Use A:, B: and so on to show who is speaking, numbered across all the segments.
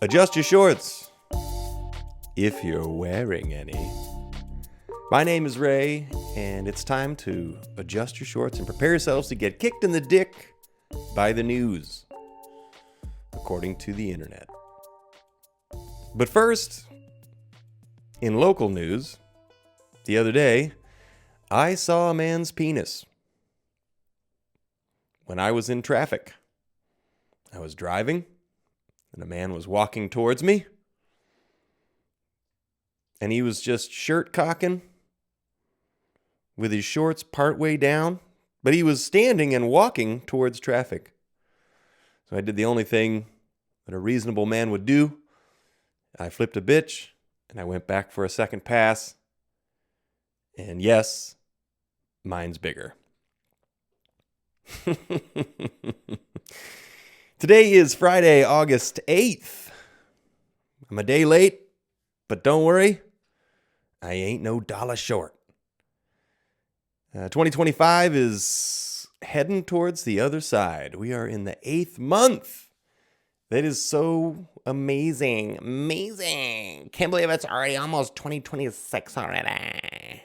A: Adjust your shorts, if you're wearing any. My name is Ray, and it's time to adjust your shorts and prepare yourselves to get kicked in the dick by the news, according to the internet. But first, in local news, the other day, I saw a man's penis. When I was in traffic, I was driving, and a man was walking towards me, and he was just shirt cocking with his shorts partway down, but he was standing and walking towards traffic. So I did the only thing that a reasonable man would do. I flipped a bitch, and I went back for a second pass, and yes, mine's bigger. Today is Friday, August 8th. I'm a day late, but don't worry, I ain't no dollar short. 2025 is heading towards the other side. We are in the 8th month. That is so amazing. Amazing. Can't believe it's already almost 2026 already.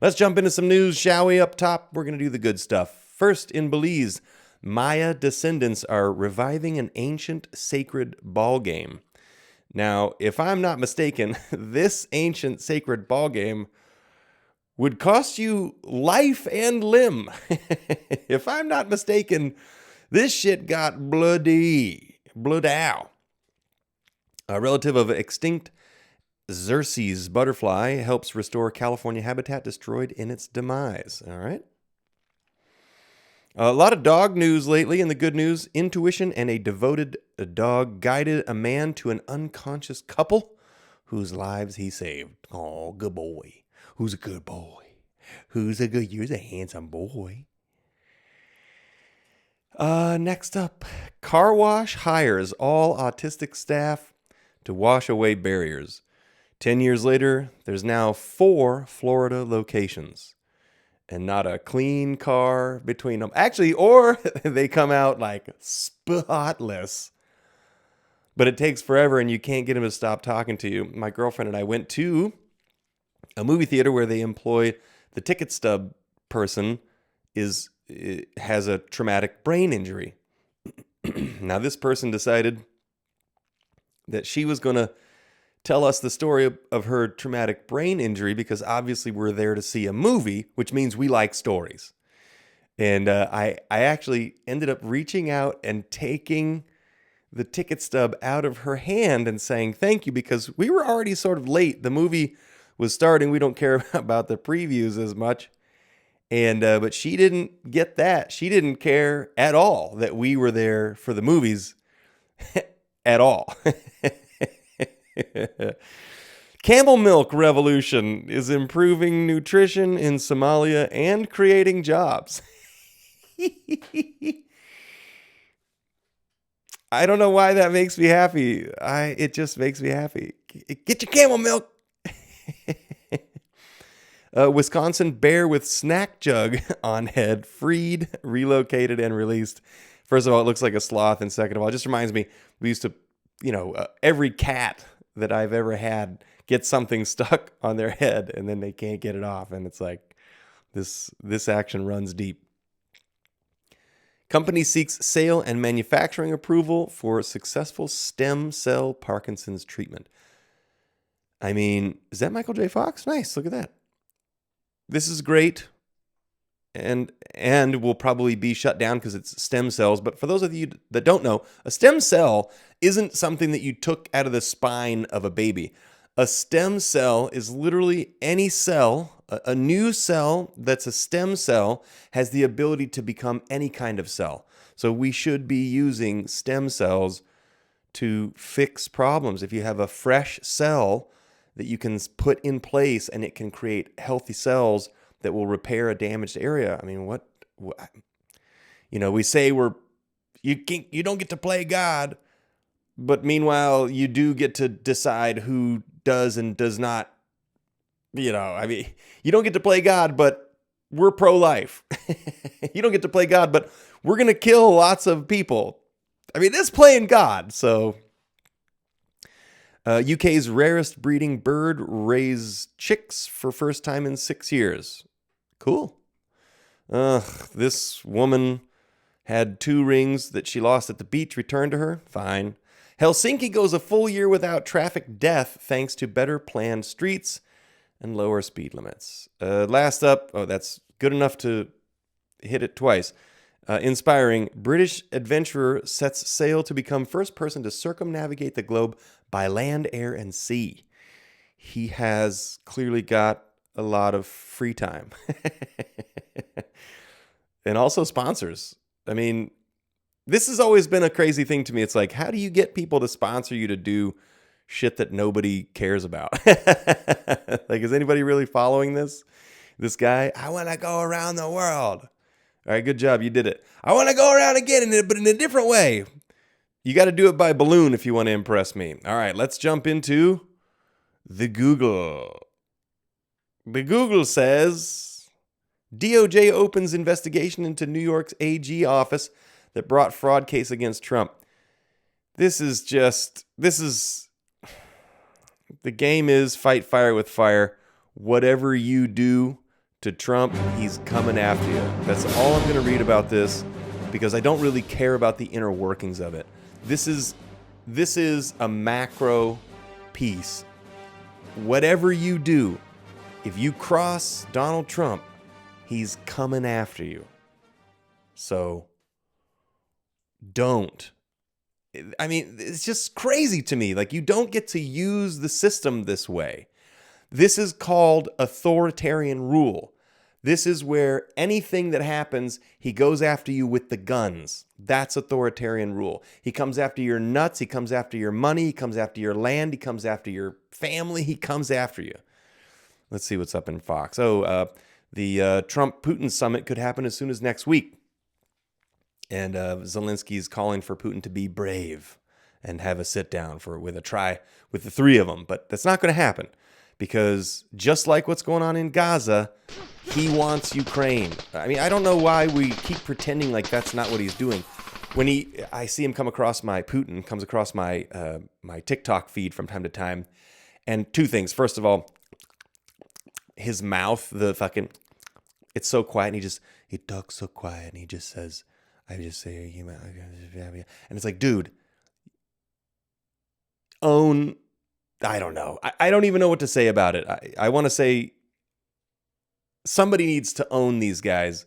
A: Let's jump into some news, shall we? Up top, we're going to do the good stuff. First, in Belize, Maya descendants are reviving an ancient sacred ball game. Now, if I'm not mistaken, this ancient sacred ball game would cost you life and limb. If I'm not mistaken, this shit got bloody. Bloodow. A relative of extinct Xerces butterfly helps restore California habitat destroyed in its demise. All right. A lot of dog news lately, and the good news, intuition and a devoted dog guided a man to an unconscious couple whose lives he saved. Oh, good boy. Who's a good boy? You're a handsome boy. Next up, car wash hires all autistic staff to wash away barriers. 10 years later, there's now 4 Florida locations. And not a clean car between them. Actually, or they come out like spotless. But it takes forever and you can't get them to stop talking to you. My girlfriend and I went to a movie theater where they employ the ticket stub person has a traumatic brain injury. Now, this person decided that she was going to tell us the story of her traumatic brain injury because obviously we're there to see a movie, which means we like stories. And I actually ended up reaching out and taking the ticket stub out of her hand and saying thank you because we were already sort of late. The movie was starting. We don't care about the previews as much. And but she didn't get that. She didn't care at all that we were there for the movies at all. Camel milk revolution is improving nutrition in Somalia and creating jobs. I don't know why that makes me happy. It just makes me happy. Get your camel milk. Wisconsin bear with snack jug on head, freed, relocated, and released. First of all, it looks like a sloth. And second of all, it just reminds me, we used to, every cat that I've ever had get something stuck on their head and then they can't get it off. And it's like, this action runs deep. Company seeks sale and manufacturing approval for successful stem cell Parkinson's treatment. I mean, is that Michael J. Fox? Nice, look at that. This is great. And will probably be shut down because it's stem cells. But for those of you that don't know, a stem cell isn't something that you took out of the spine of a baby. A stem cell is literally any cell, a new cell that's a stem cell has the ability to become any kind of cell. So we should be using stem cells to fix problems. If you have a fresh cell that you can put in place and it can create healthy cells that will repair a damaged area. I mean, what we say you don't get to play God, but meanwhile, you do get to decide who does and does not, you don't get to play God, but we're pro-life. You don't get to play God, but we're going to kill lots of people. I mean, that's playing God. So UK's rarest breeding bird raised chicks for first time in 6 years. Cool. This woman had 2 rings that she lost at the beach returned to her. Fine. Helsinki goes a full year without traffic death thanks to better planned streets and lower speed limits. Last up, that's good enough to hit it twice. Inspiring, British adventurer sets sail to become first person to circumnavigate the globe by land, air, and sea. He has clearly got a lot of free time. And also sponsors. I mean, this has always been a crazy thing to me. It's like, how do you get people to sponsor you to do shit that nobody cares about? Like, is anybody really following this? This guy, I want to go around the world. All right, good job. You did it. I want to go around again, but in a different way. You got to do it by balloon if you want to impress me. All right, let's jump into the Google. The Google says DOJ opens investigation into New York's AG office that brought fraud case against Trump. The game is fight fire with fire. Whatever you do to Trump, he's coming after you. That's all I'm going to read about this because I don't really care about the inner workings of it. This is a macro piece. Whatever you do, if you cross Donald Trump, he's coming after you. So don't. I mean, it's just crazy to me. Like, you don't get to use the system this way. This is called authoritarian rule. This is where anything that happens, he goes after you with the guns. That's authoritarian rule. He comes after your nuts. He comes after your money. He comes after your land. He comes after your family. He comes after you. Let's see what's up in Fox. The Trump-Putin summit could happen as soon as next week. And Zelensky's calling for Putin to be brave and have a sit down with the 3 of them. But that's not going to happen because just like what's going on in Gaza, he wants Ukraine. I mean, I don't know why we keep pretending like that's not what he's doing. When I see him Putin comes across my TikTok feed from time to time, and 2 things. First of all, his mouth, it's so quiet, and he talks so quiet, and he just says, I just say, and it's like, dude, I don't know. I don't even know what to say about it. I want to say somebody needs to own these guys,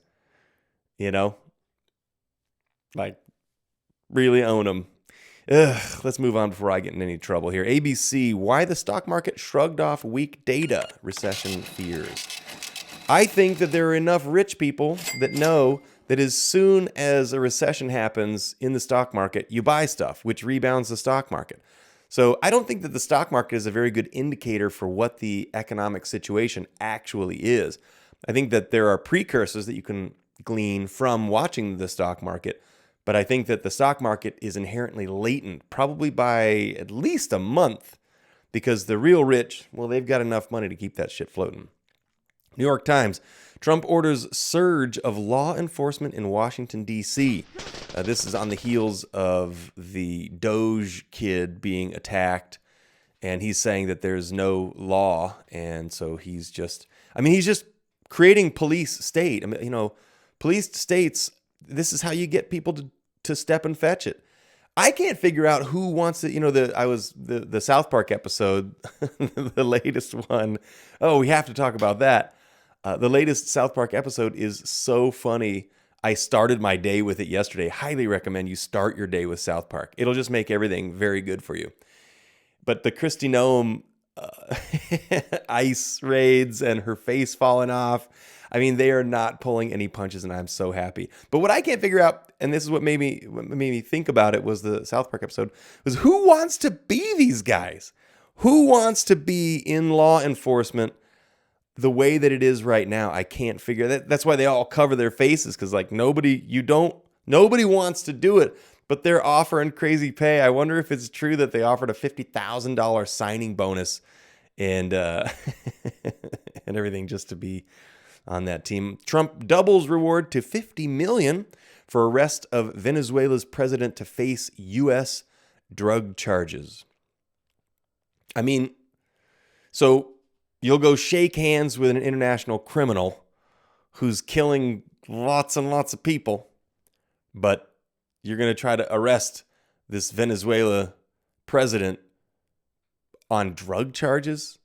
A: like really own them. Let's move on before I get in any trouble here. ABC, why the stock market shrugged off weak data, recession fears. I think that there are enough rich people that know that as soon as a recession happens in the stock market, you buy stuff, which rebounds the stock market. So I don't think that the stock market is a very good indicator for what the economic situation actually is. I think that there are precursors that you can glean from watching the stock market, but I think that the stock market is inherently latent, probably by at least a month, because the real rich, well, they've got enough money to keep that shit floating. New York Times, Trump orders surge of law enforcement in Washington, D.C. This is on the heels of the Doge kid being attacked, and he's saying that there's no law, and so he's just creating police state. I mean, police states, this is how you get people to step and fetch it. I can't figure out who wants to, the South Park episode, the latest one. Oh, we have to talk about that. The latest South Park episode is so funny. I started my day with it yesterday. Highly recommend you start your day with South Park. It'll just make everything very good for you. But the Kristi Noem ice raids and her face falling off, I mean, they are not pulling any punches, and I'm so happy. But what I can't figure out, and this is what made me think about it, was the South Park episode, was who wants to be these guys? Who wants to be in law enforcement the way that it is right now? I can't figure that. That's why they all cover their faces, because nobody wants to do it, but they're offering crazy pay. I wonder if it's true that they offered a $50,000 signing bonus and and everything just to be on that team. Trump doubles reward to $50 million for arrest of Venezuela's president to face U.S. drug charges. I mean, so you'll go shake hands with an international criminal who's killing lots and lots of people, but you're going to try to arrest this Venezuela president on drug charges?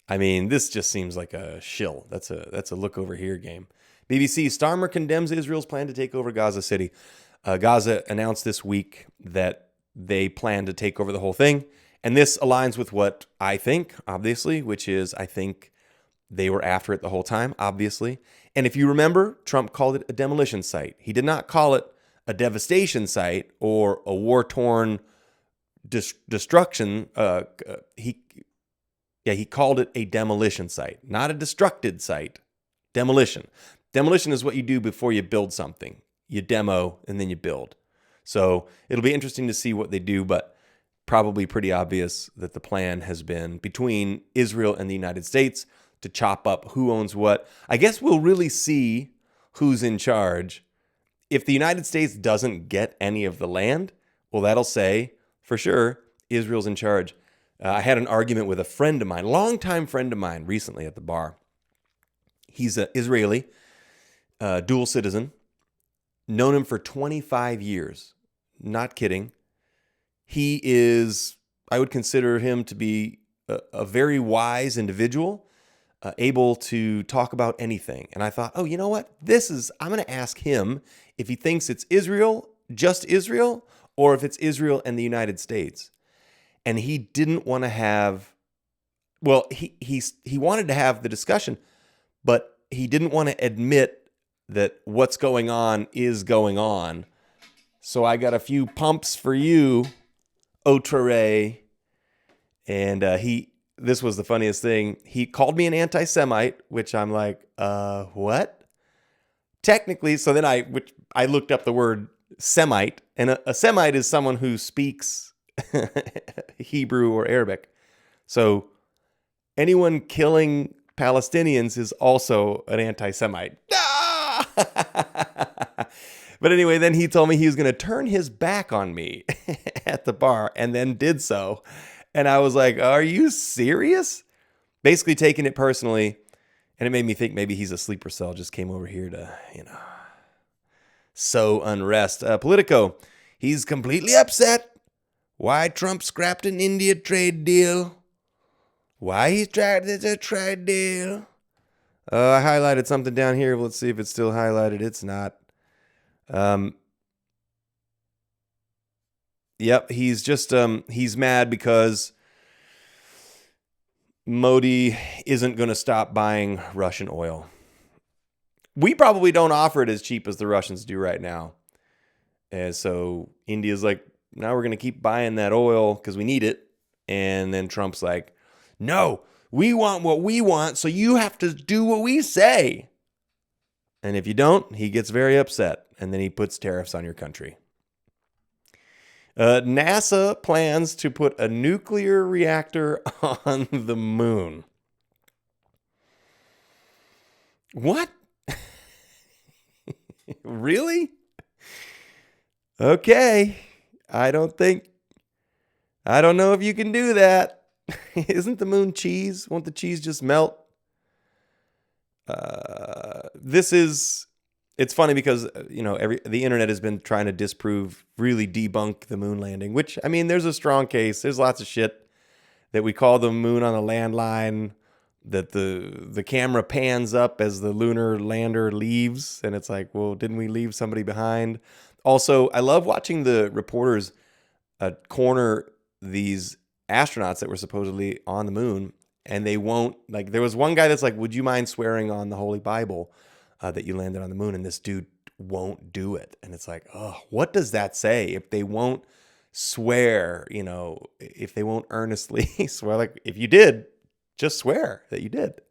A: I mean, this just seems like a shill. That's a look over here game. BBC, Starmer condemns Israel's plan to take over Gaza City. Gaza announced this week that they plan to take over the whole thing. And this aligns with what I think, obviously, which is I think they were after it the whole time, obviously. And if you remember, Trump called it a demolition site. He did not call it a devastation site or a war-torn destruction. He called it a demolition site, not a destructed site. Demolition. Demolition is what you do before you build something. You demo and then you build. So it'll be interesting to see what they do, but probably pretty obvious that the plan has been between Israel and the United States to chop up who owns what. I guess we'll really see who's in charge. If the United States doesn't get any of the land, well, that'll say for sure Israel's in charge. I had an argument with a friend of mine, longtime friend of mine, recently at the bar. He's an Israeli, dual citizen, known him for 25 years. Not kidding. He is, I would consider him to be a very wise individual, able to talk about anything. And I thought, oh, you know what? I'm going to ask him if he thinks it's Israel, just Israel, or if it's Israel and the United States. And he didn't want to have, well, he wanted to have the discussion, but he didn't want to admit that what's going on is going on. So I got a few pumps for you, Outre. And this was the funniest thing. He called me an anti-Semite, which I'm like, what? Technically, so then I looked up the word Semite, and a Semite is someone who speaks Hebrew or Arabic. So anyone killing Palestinians is also an anti-Semite. Ah! But anyway, then he told me he was going to turn his back on me at the bar, and then did so. And I was like, are you serious? Basically taking it personally. And it made me think maybe he's a sleeper cell, just came over here to, sow unrest. Politico, he's completely upset. Why Trump scrapped an India trade deal? Why he tried a trade deal? I highlighted something down here. Let's see if it's still highlighted. It's not. Yep, he's just he's mad because Modi isn't going to stop buying Russian oil. We probably don't offer it as cheap as the Russians do right now. And so India's like, now we're going to keep buying that oil because we need it. And then Trump's like, no, we want what we want, so you have to do what we say. And if you don't, he gets very upset. And then he puts tariffs on your country. NASA plans to put a nuclear reactor on the moon. What? Really? Okay. I don't know if you can do that. Isn't the moon cheese? Won't the cheese just melt? It's funny because, the internet has been trying to really debunk the moon landing, which, I mean, there's a strong case. There's lots of shit that we call the moon on a landline, that the camera pans up as the lunar lander leaves. And it's like, well, didn't we leave somebody behind? Also, I love watching the reporters corner these astronauts that were supposedly on the moon. And they won't, like, there was one guy that's like, would you mind swearing on the Holy Bible that you landed on the moon? And this dude won't do it. And it's like, oh, what does that say? If they won't swear, if they won't earnestly swear, like if you did, just swear that you did.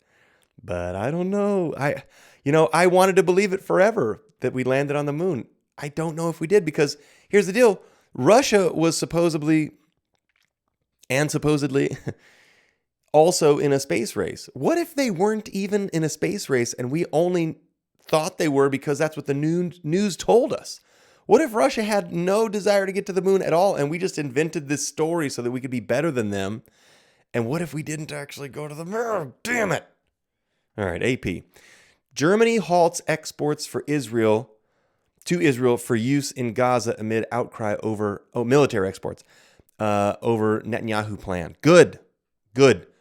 A: But I don't know. I wanted to believe it forever that we landed on the moon. I don't know if we did, because here's the deal. Russia was supposedly also in a space race. What if they weren't even in a space race and we only thought they were because that's what the news told us? What if Russia had no desire to get to the moon at all and we just invented this story so that we could be better than them? And what if we didn't actually go to the mirror? Damn it. All right, AP. Germany halts exports to Israel for use in Gaza amid outcry over military exports over Netanyahu plan. Good.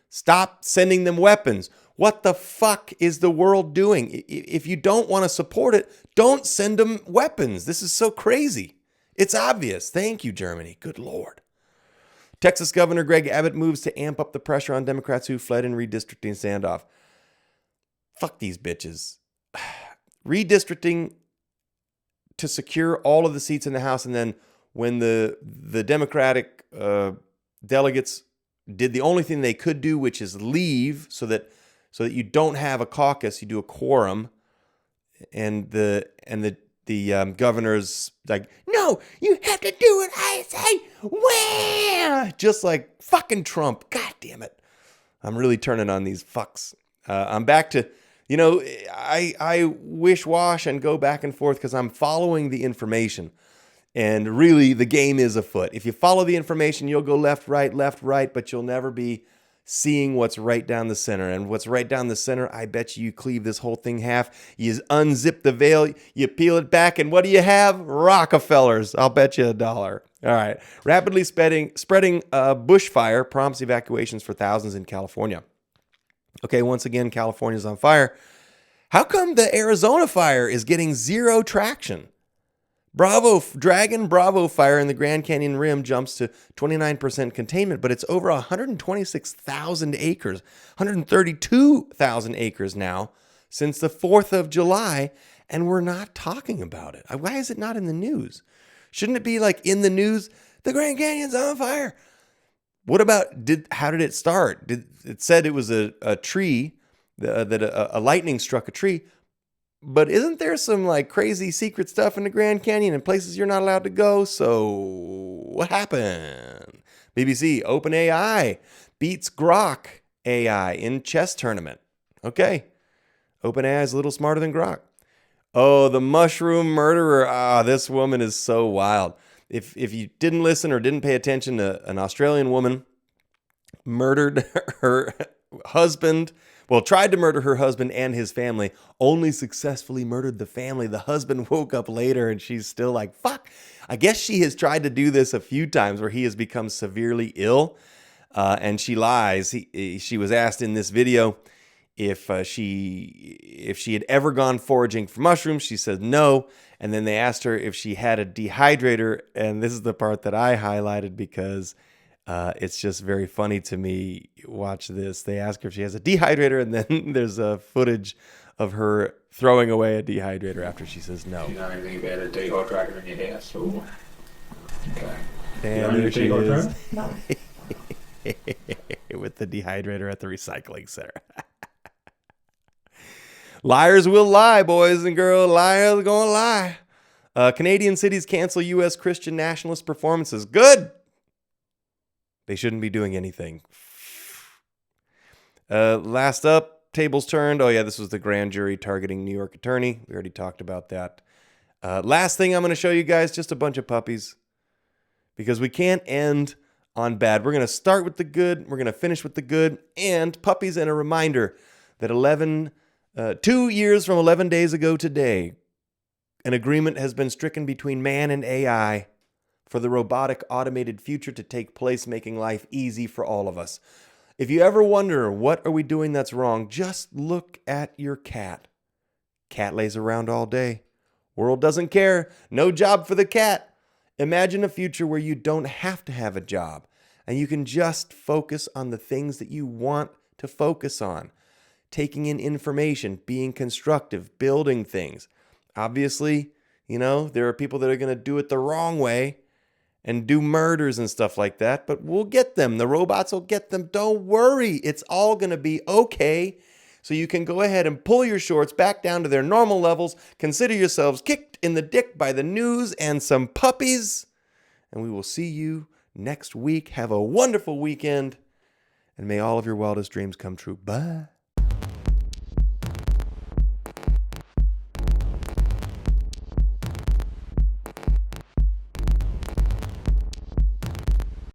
A: Stop sending them weapons. What the fuck is the world doing? If you don't want to support it, don't send them weapons. This is so crazy. It's obvious. Thank you, Germany. Good Lord. Texas Governor Greg Abbott moves to amp up the pressure on Democrats who fled in redistricting standoff. Fuck these bitches. Redistricting to secure all of the seats in the House, and then when the Democratic delegates did the only thing they could do, which is leave, so that you don't have a caucus, you do a quorum, and the governor's like, no, you have to do what I say. Wah! Just like fucking Trump. God damn it. I'm really turning on these fucks. I'm back to, I wish wash and go back and forth because I'm following the information. And really, the game is afoot. If you follow the information, you'll go left, right, but you'll never be seeing what's right down the center. And what's right down the center, I bet you cleave this whole thing half. You unzip the veil, you peel it back, and what do you have? Rockefellers. I'll bet you $1. All right. Rapidly spreading bushfire prompts evacuations for thousands in California. Okay, once again, California's on fire. How come the Arizona fire is getting zero traction? Dragon Bravo fire in the Grand Canyon Rim jumps to 29% containment, but it's over 126,000 acres, 132,000 acres now since the 4th of July, and we're not talking about it. Why is it not in the news? Shouldn't it be like in the news? The Grand Canyon's on fire. What about, how did it start? It said it was a tree, that a lightning struck a tree. But isn't there some like crazy secret stuff in the Grand Canyon and places you're not allowed to go? So what happened? BBC, OpenAI beats Grok AI in chess tournament. Okay. OpenAI is a little smarter than Grok. Oh, the mushroom murderer. This woman is so wild. If you didn't listen or didn't pay attention, an Australian woman murdered her husband. Well, tried to murder her husband and his family, only successfully murdered the family. The husband woke up later and she's still like, fuck. I guess she has tried to do this a few times where he has become severely ill, and she lies. She was asked in this video if she had ever gone foraging for mushrooms. She said no. And then they asked her if she had a dehydrator. And this is the part that I highlighted because it's just very funny to me. Watch this. They ask her if she has a dehydrator, and then there's a footage of her throwing away a dehydrator after she says no.
B: You know anything about a dehydrator in your house? Or... Okay.
A: And there she is. With the dehydrator at the recycling center. Liars will lie, boys and girls. Liars gonna lie. Canadian cities cancel U.S. Christian nationalist performances. Good. They shouldn't be doing anything. Last up, tables turned. Oh, yeah, this was the grand jury targeting New York attorney. We already talked about that. Last thing I'm going to show you guys, just a bunch of puppies. Because we can't end on bad. We're going to start with the good. We're going to finish with the good. And puppies, and a reminder that 2 years from 11 days ago today, an agreement has been stricken between man and AI for the robotic automated future to take place, making life easy for all of us. If you ever wonder, what are we doing that's wrong? Just look at your cat. Cat lays around all day. World doesn't care. No job for the cat. Imagine a future where you don't have to have a job and you can just focus on the things that you want to focus on. Taking in information, being constructive, building things. Obviously, there are people that are going to do it the wrong way and do murders and stuff like that, but we'll get them. The robots will get them. Don't worry. It's all going to be okay. So you can go ahead and pull your shorts back down to their normal levels. Consider yourselves kicked in the dick by the news and some puppies. And we will see you next week. Have a wonderful weekend. And may all of your wildest dreams come true. Bye.